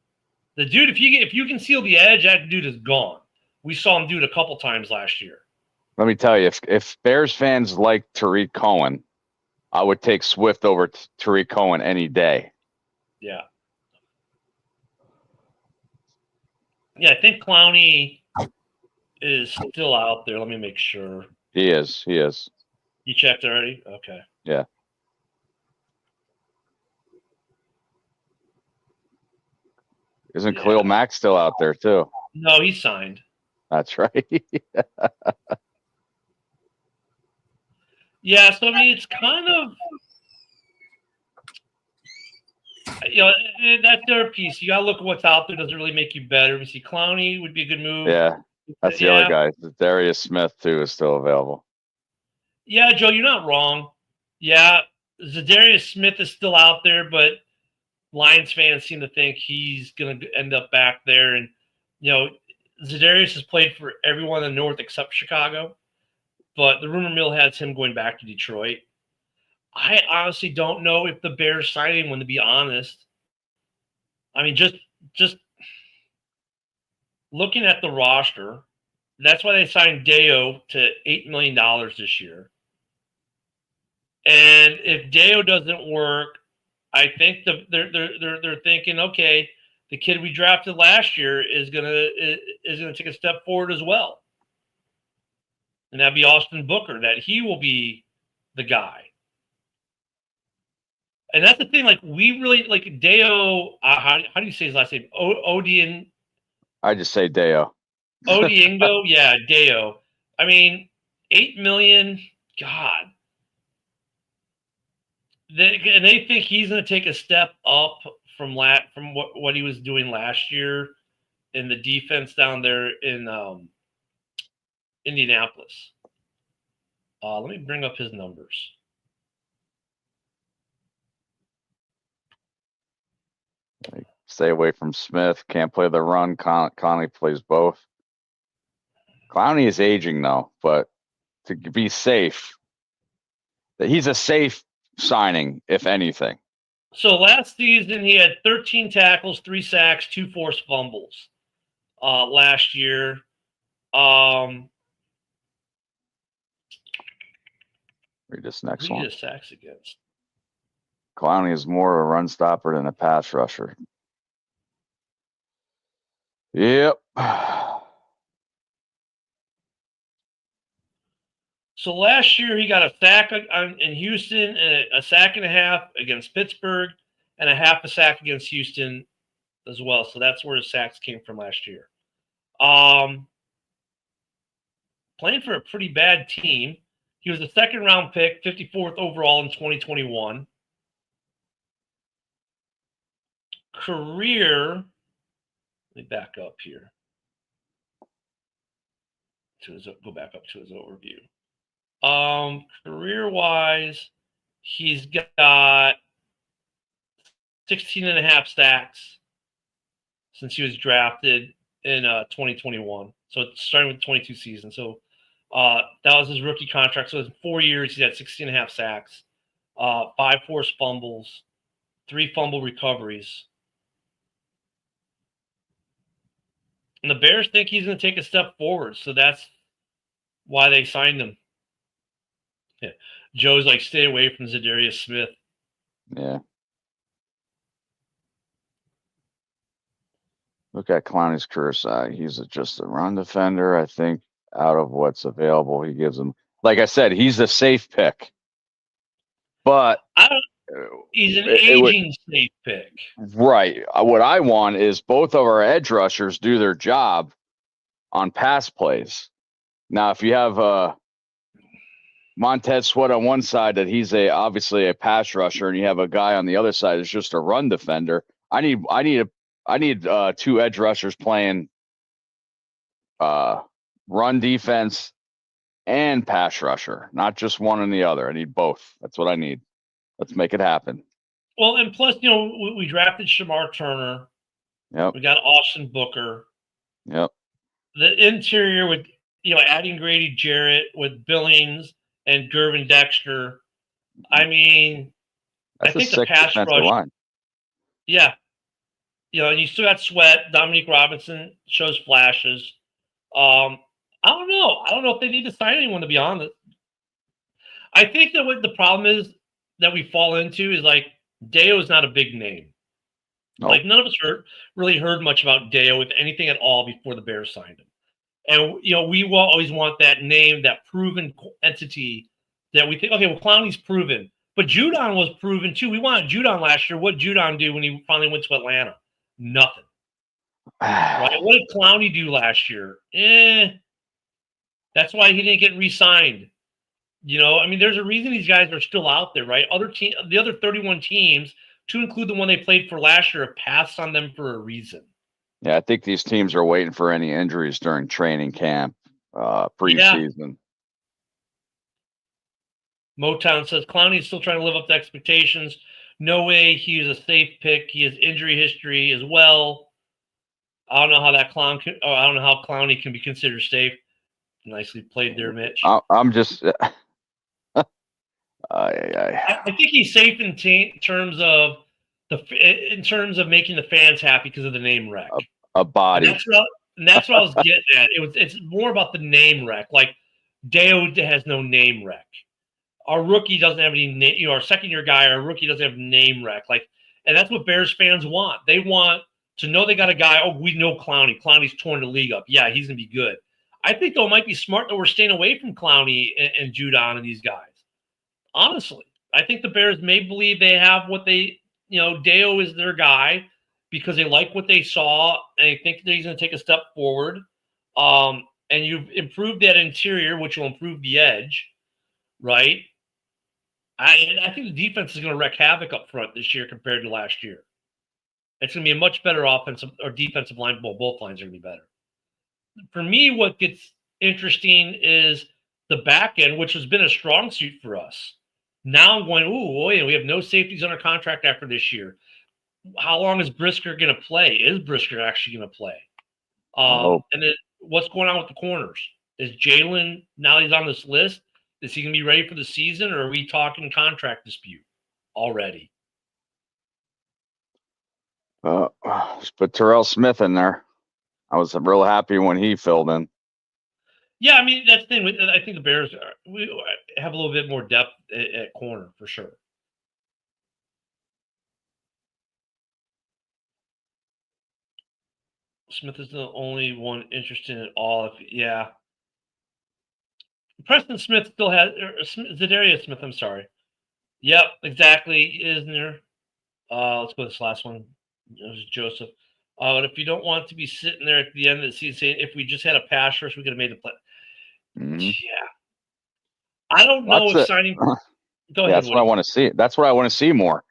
The dude, if you can seal the edge, that dude is gone. We saw him do it a couple times last year. Let me tell you, if Bears fans like Tariq Cohen, I would take Swift over Tariq Cohen any day. Yeah. Yeah, I think Clowney is still out there. Let me make sure. He is. You checked already? Okay. Yeah. Isn't Khalil Mack still out there too? No, he signed. That's right. Yeah, so I mean, it's kind of, that's their piece. You got to look at what's out there. Doesn't really make you better. We see Clowney would be a good move. Yeah, that's the other guy. Darius Smith too is still available. Yeah, Joe, you're not wrong. Yeah, Zadarius Smith is still out there, but Lions fans seem to think he's going to end up back there. And, Zadarius has played for everyone in the North except Chicago. But the rumor mill has him going back to Detroit. I honestly don't know if the Bears sign him, to be honest. I mean, just looking at the roster, that's why they signed Deo to $8 million this year. And if Deo doesn't work, I think they're thinking, okay, the kid we drafted last year is gonna take a step forward as well. And that'd be Austin Booker, that he will be the guy. And that's the thing, like, we really, like, Deo, how do you say his last name? Odian. I just say Deo. Odiengo? Yeah, Deo. I mean, $8 million, God. They think he's going to take a step up from what he was doing last year in the defense down there in Indianapolis. Let me bring up his numbers. Stay away from Smith. Can't play the run. Conley plays both. Clowney is aging though, but to be safe, he's a safe signing, if anything. So last season he had 13 tackles, 3 sacks, 2 forced fumbles. Last year. Read this next who one. He has sacks against. Clowney is more of a run stopper than a pass rusher. Yep. So last year he got a sack in Houston and a sack and a half against Pittsburgh and a half a sack against Houston as well. So that's where his sacks came from last year. Playing for a pretty bad team. He was a second-round pick, 54th overall in 2021. Career, let me back up here. Go back up to his overview. Career-wise, he's got 16 and a half sacks since he was drafted in 2021. So it's starting with the 22 season. So that was his rookie contract. So in 4 years, he had 16 and a half sacks, 5 forced fumbles, 3 fumble recoveries. And the Bears think he's going to take a step forward. So that's why they signed him. Yeah. Joe's like, stay away from Zadarius Smith. Yeah. Look at Clowney's career side. He's just a run defender. I think out of what's available, he gives him. Like I said, he's the safe pick. But he's an aging safe pick. Right. What I want is both of our edge rushers do their job on pass plays. Now, if you have Montez Sweat on one side that he's obviously a pass rusher, and you have a guy on the other side that's just a run defender, I need 2 edge rushers playing run defense and pass rusher, not just one and the other. I need both. That's what I need. Let's make it happen. Well, and plus, we drafted Shamar Turner. Yep. We got Austin Booker. Yep. The interior with, adding Grady Jarrett with Billings and Gervin Dexter. I mean, that's I think a the pass rush. Line. Yeah. And you still got Sweat. Dominique Robinson shows flashes. I don't know. I don't know if they need to sign anyone, to be honest. I think that what the problem is that we fall into is like Deo is not a big name. No. Like none of us really heard much about Deo, if anything at all, before the Bears signed him. And we will always want that name, that proven entity that we think, okay, well, Clowney's proven, but Judon was proven too. We wanted Judon last year. What did Judon do when he finally went to Atlanta? Nothing. Right? What did Clowney do last year? That's why he didn't get re-signed. There's a reason these guys are still out there, right? The other 31 teams, to include the one they played for last year, have passed on them for a reason. Yeah, I think these teams are waiting for any injuries during training camp, preseason. Yeah. Motown says Clowney's still trying to live up to expectations. No way he is a safe pick. He has injury history as well. I don't know how I don't know how Clowney can be considered safe. Nicely played there, Mitch. I'm just. I think he's safe in terms of making the fans happy because of the name rec. A body. And that's what I was getting at. It's more about the name rec. Like Deo has no name rec. Our rookie doesn't have any name. Our second-year guy, our rookie doesn't have name rec. And that's what Bears fans want. They want to know they got a guy. Oh, we know Clowney. Clowney's torn the league up. Yeah, he's gonna be good. I think though it might be smart that we're staying away from Clowney and Judon and these guys. Honestly, I think the Bears may believe they have what they, Deo is their guy because they like what they saw and they think that he's going to take a step forward. And you've improved that interior, which will improve the edge, right? I think the defense is going to wreak havoc up front this year compared to last year. It's going to be a much better offensive or defensive line. Well, both lines are going to be better. For me, what gets interesting is the back end, which has been a strong suit for us. Now I'm going, we have no safeties under contract after this year. How long is Brisker going to play? Is Brisker actually going to play? And then what's going on with the corners? Is Jalen, now he's on this list, is he going to be ready for the season, or are we talking contract dispute already? Put Terrell Smith in there. I was real happy when he filled in. Yeah, that's the thing. I think the Bears we have a little bit more depth at corner for sure. Smith is the only one interested at all. Preston Smith still has Zadarius Smith. I'm sorry. Yep, exactly. Isn't there? Let's go to this last one. This is Joseph. But if you don't want to be sitting there at the end of the season saying, if we just had a pass rush, we could have made the play. Mm-hmm. Yeah. I don't know if signing. Go ahead. That's what I want to see. That's what I want to see more.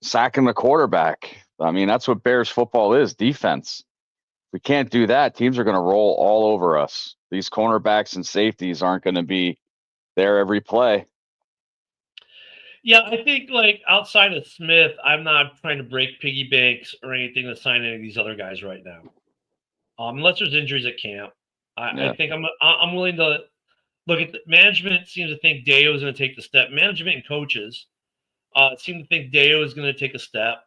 Sacking the quarterback. That's what Bears football is, defense. If we can't do that, teams are going to roll all over us. These cornerbacks and safeties aren't going to be there every play. Yeah, I think outside of Smith, I'm not trying to break piggy banks or anything to sign any of these other guys right now, unless there's injuries at camp. I think I'm willing to look at the management. Seems to think Deo is going to take the step. Management and coaches seem to think Deo is going to take a step.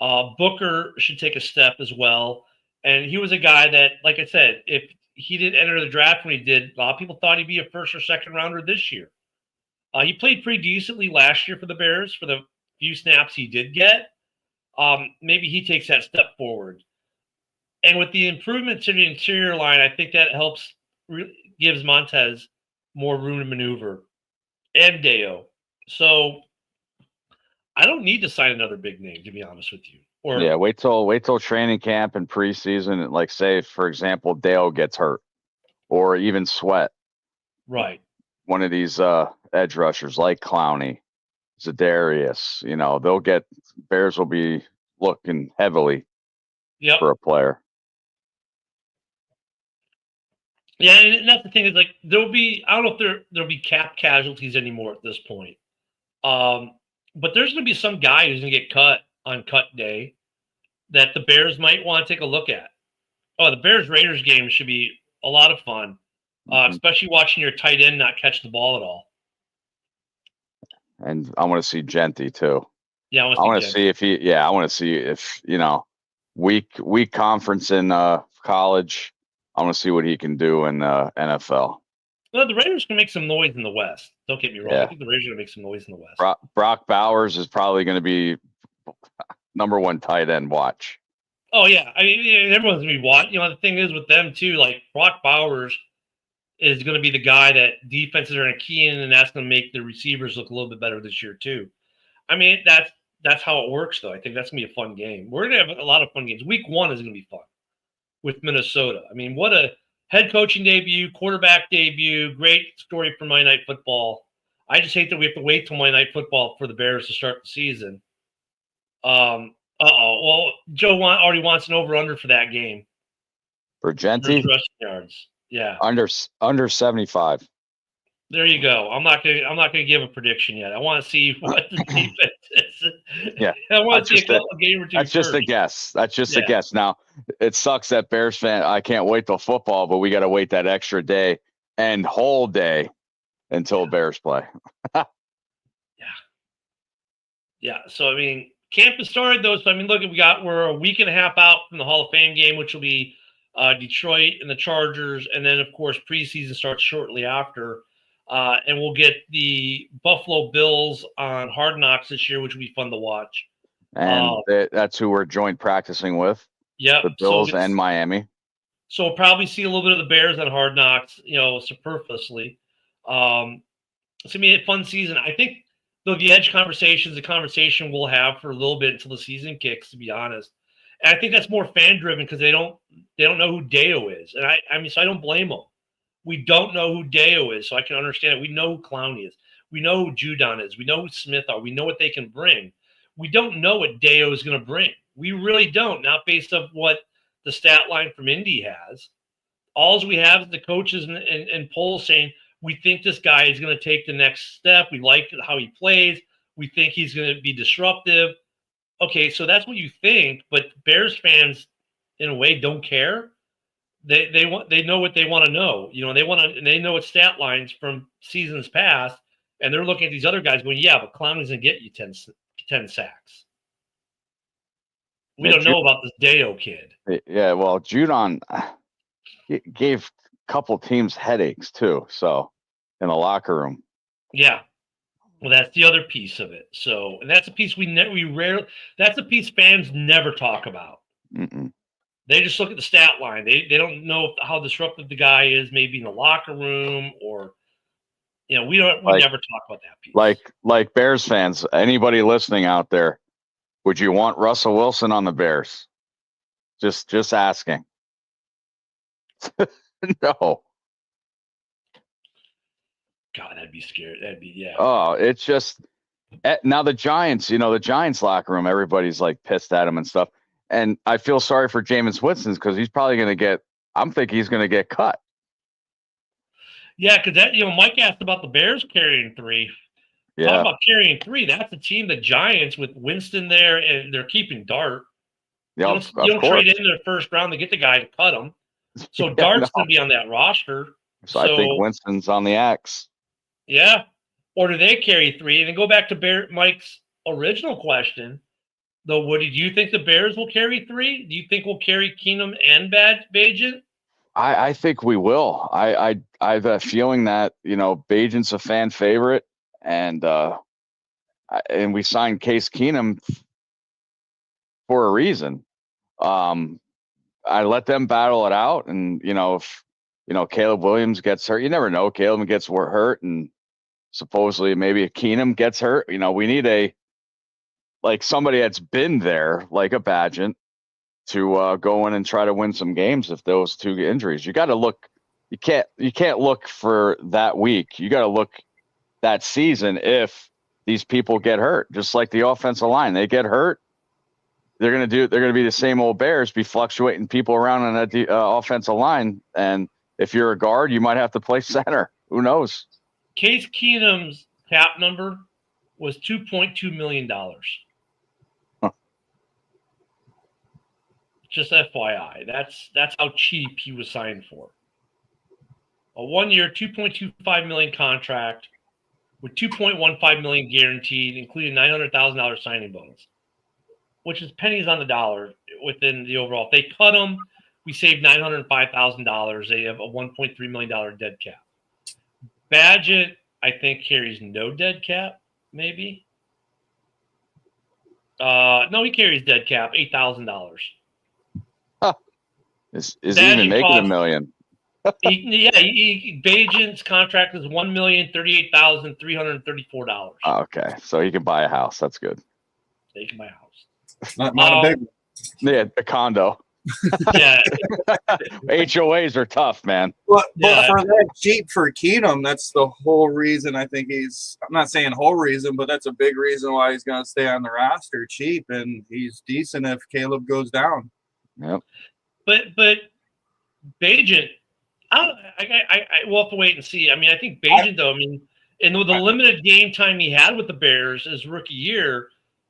Booker should take a step as well. And he was a guy that, like I said, if he didn't enter the draft when he did, a lot of people thought he'd be a first or second rounder this year. He played pretty decently last year for the Bears for the few snaps he did get. Maybe he takes that step forward. And with the improvement to the interior line, I think that helps, gives Montez more room to maneuver and Deo. So I don't need to sign another big name, to be honest with you. Wait till training camp and preseason. Like, say, for example, Dale gets hurt, or even Sweat. Right. One of these edge rushers like Clowney, Zadarius. Bears will be looking heavily for a player. Yeah, and that's the thing is there'll be, I don't know if there'll be cap casualties anymore at this point. But there's going to be some guy who's going to get cut on cut day that the Bears might want to take a look at. Oh, the Bears-Raiders game should be a lot of fun, especially watching your tight end not catch the ball at all. And I want to see Genty too. Yeah, I I want want to to see if he. Yeah, I want to see if weak conference in college. I want to see what he can do in NFL. Well, the Raiders can make some noise in the West. Don't get me wrong. I Yeah, think the Raiders are going to make some noise in the West. Brock Bowers is probably going to be #1 tight end. Watch. Oh yeah, I mean everyone's going to be watching. The thing is with them too. Like Brock Bowers is going to be the guy that defenses are going to key in, and that's going to make the receivers look a little bit better this year too. I mean that's how it works though. I think that's going to be a fun game. We're going to have a lot of fun games. Week 1 is going to be fun with Minnesota. I mean, what a head coaching debut, quarterback debut, great story for Monday Night Football. I just hate that we have to wait till Monday Night Football for the Bears to start the season. Well, Joe already wants an over/under for that game. For Genti, rushing yards. Yeah. under 75. There you go. I'm not gonna give a prediction yet. I want to see what the defense is. Yeah, I want to see a game or two. That's just a guess. That's just a guess. Now, it sucks that Bears fan. I can't wait till football, but we got to wait that extra day and whole day until Bears play. Yeah. So I mean, camp has started though. So I mean, look, we're a week and a half out from the Hall of Fame game, which will be Detroit and the Chargers, and then of course preseason starts shortly after. And we'll get the Buffalo Bills on Hard Knocks this year, which will be fun to watch. And that's who we're joint practicing with. Yeah, the Bills and Miami. So we'll probably see a little bit of the Bears on Hard Knocks, superfluously. It's gonna be a fun season. I think though the edge conversation is a conversation we'll have for a little bit until the season kicks, to be honest. And I think that's more fan driven because they don't know who Deo is, and I mean, so I don't blame them. We don't know who Deo is, so I can understand it. We know who Clowney is. We know who Judon is. We know who Smith are. We know what they can bring. We don't know what Deo is going to bring. We really don't, not based on what the stat line from Indy has. All we have is the coaches and polls saying, we think this guy is going to take the next step. We like how he plays. We think he's going to be disruptive. Okay, so that's what you think, but Bears fans, in a way, don't care. They know what they want to know. They know what stat lines from seasons past, and they're looking at these other guys going, yeah, but Clowney's gonna get you 10 sacks. We don't know about this Deo kid. Yeah, well, Judon gave a couple teams headaches too. So in the locker room. Yeah. Well, that's the other piece of it. So, and that's a piece that's a piece fans never talk about. Mm-mm. They just look at the stat line. They don't know how disruptive the guy is, maybe in the locker room, or we never talk about that piece. Like Bears fans, anybody listening out there, would you want Russell Wilson on the Bears? Just asking. No. God, that'd be scary. That'd be yeah. Oh, it's just now the Giants. The Giants locker room. Everybody's like pissed at him and stuff. And I feel sorry for Jameis Winston because he's probably going to get. I'm thinking he's going to get cut. Yeah, because Mike asked about the Bears carrying 3. Yeah. Talk about carrying 3. That's the team, the Giants, with Winston there, and they're keeping Dart. Yeah, you don't trade into the first round to get the guy to cut him. So Dart's going to be on that roster. So I think Winston's on the axe. Yeah. Or do they carry 3? And then go back to Mike's original question. Though, Woody, do you think the Bears will carry 3? Do you think we'll carry Keenum and Bagent? I think we will. I have a feeling that Bagent's a fan favorite, and we signed Case Keenum for a reason. I let them battle it out, and if Caleb Williams gets hurt, you never know. Caleb gets hurt, and supposedly maybe Keenum gets hurt. We need somebody that's been there, like a Bagent, to go in and try to win some games. If those 2 injuries, you got to look. You can't look for that week. You got to look that season. If these people get hurt, just like the offensive line, they get hurt. They're going to be the same old Bears, be fluctuating people around on that offensive line. And if you're a guard, you might have to play center. Who knows? Case Keenum's cap number was $2.2 million. Just FYI, that's how cheap he was signed for. A 1-year, $2.25 million contract. with $2.15 million guaranteed, including $900,000 signing bonus, which is pennies on the dollar within the overall. If they cut him, we save $905,000. They have a $1.3 million dead cap. Badgett, I think, carries no dead cap, maybe. No, he carries dead cap, $8,000. Is he even making $1 million? Bajan's contract is $1,038,334. Okay, so he can buy a house. That's good. He can buy a house. Not a big one. Yeah, a condo. Yeah. HOAs are tough, man. But Yeah. for that cheap for Keenum, that's the whole reason I think he's. I'm not saying whole reason, but that's a big reason why he's going to stay on the roster cheap, and he's decent if Caleb goes down. Yep. But Bajan, we'll have to wait and see. I mean, I think Bajan, though, and with the limited game time he had with the Bears his rookie year,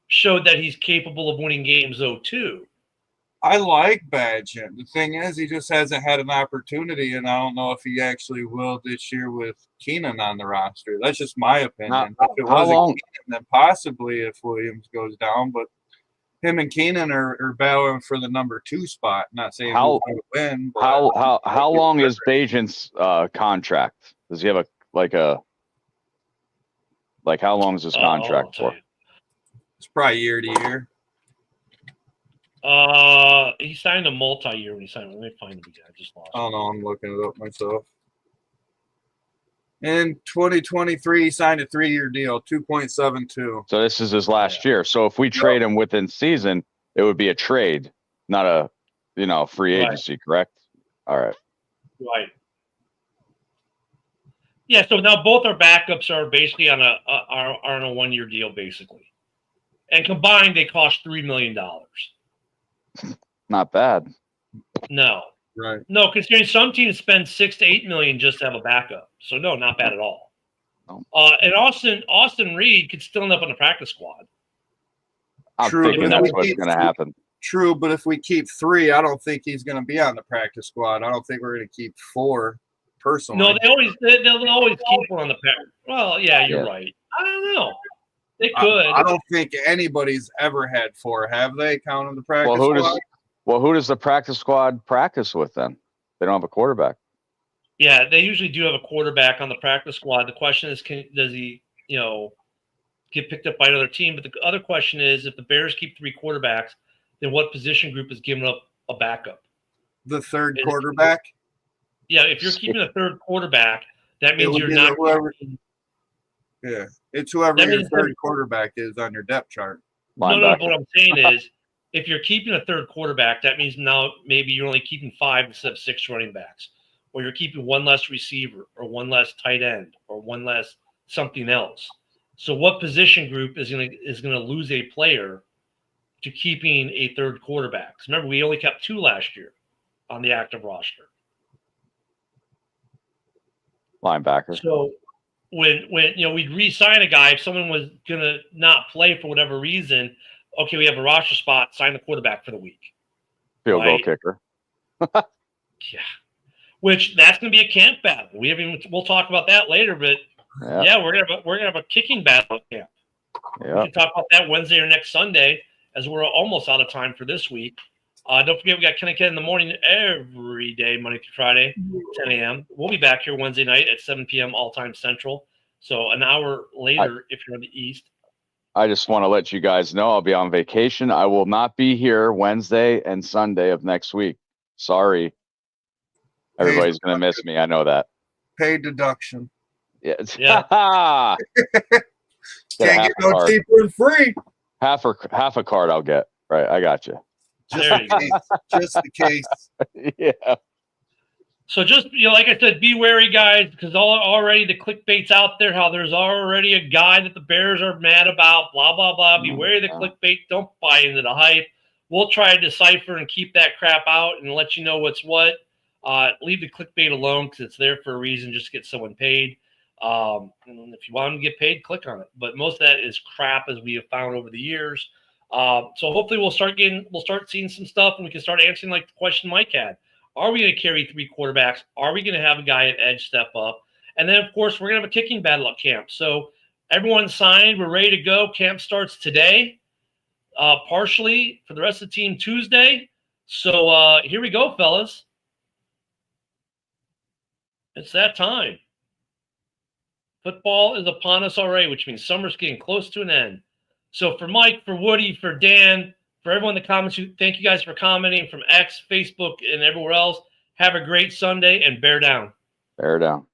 showed that he's capable of winning games, though, too. I like Badgett. The thing is, he just hasn't had an opportunity, and I don't know if he actually will this year with Keenan on the roster. That's just my opinion. If it wasn't Keenan, then possibly if Williams goes down, but him and Keenan are battling for the number 2 spot. Not saying who's going to win. How long is Bajan's contract? Does he have how long is his contract for? It's probably year to year. He signed a multi-year when he signed. Let me find him again. I just lost. I don't know. I'm looking it up myself. In 2023, he signed a 3-year deal, 2.72. So this is his last year. So if we trade him within season, it would be a trade, not a free agency, correct? All right. Right. Yeah. So now both our backups are basically on a 1-year deal, basically, and combined they cost $3 million. Not bad. No. Right. No, considering some teams spend $6 to $8 million just to have a backup. So no, not bad at all. No. And Austin Reed could still end up on the practice squad. I'm thinking that's what's going to happen. True, but if we keep 3, I don't think he's going to be on the practice squad. I don't think we're going to keep 4 personally. No, they'll always keep one on the practice. Well, yeah, you're right. I don't know. They could. I don't think anybody's ever had 4, have they? Counting the practice squad. Who does the practice squad practice with then? They don't have a quarterback. Yeah, they usually do have a quarterback on the practice squad. The question is, does he, get picked up by another team? But the other question is, if the Bears keep 3 quarterbacks, then what position group is giving up a backup? The third quarterback? Yeah, if you're keeping a third quarterback, that means you're not. Yeah, it's whoever your third quarterback is on your depth chart. No, what I'm saying is, if you're keeping a third quarterback, that means now maybe you're only keeping 5 instead of 6 running backs, or you're keeping 1 less receiver, or 1 less tight end, or 1 less something else. So, what position group is going to lose a player to keeping a third quarterback? Remember, we only kept 2 last year on the active roster. Linebacker. So, when we'd re-sign a guy, if someone was going to not play for whatever reason. Okay, we have a roster spot. Sign the quarterback for the week. Field goal kicker. Yeah, which that's going to be a camp battle. We'll talk about that later, but yeah, we're gonna have a kicking battle at camp. Yeah. We can talk about that Wednesday or next Sunday, as we're almost out of time for this week. Don't forget, we got Ken and Ken in the morning every day, Monday through Friday, 10 a.m. We'll be back here Wednesday night at 7 p.m. all time Central. So an hour later, if you're on the East. I just want to let you guys know I'll be on vacation. I will not be here Wednesday and Sunday of next week. Sorry. Everybody's going to miss me. I know that. Paid deduction. Yeah. Can't get no cheaper and free. Half a card I'll get. Right. I got you. Just in case. Yeah. So just, like I said, be wary, guys, because already the clickbait's out there, how there's already a guy that the Bears are mad about, blah, blah, blah. Be wary of the clickbait. Don't buy into the hype. We'll try to decipher and keep that crap out and let you know what's what. Leave the clickbait alone because it's there for a reason, just to get someone paid. And if you want them to get paid, click on it. But most of that is crap, as we have found over the years. So hopefully we'll start seeing some stuff, and we can start answering like the question Mike had. Are we going to carry 3 quarterbacks? Are we going to have a guy at edge step up? And then, of course, we're going to have a kicking battle at camp. So Everyone's signed. We're ready to go. Camp starts today, partially for the rest of the team Tuesday. So here we go, fellas. It's that time. Football is upon us already, which means summer's getting close to an end. So for Mike, for Woody, for Dan, for everyone in the comments, thank you guys for commenting from X, Facebook, and everywhere else. Have a great Sunday and bear down. Bear down.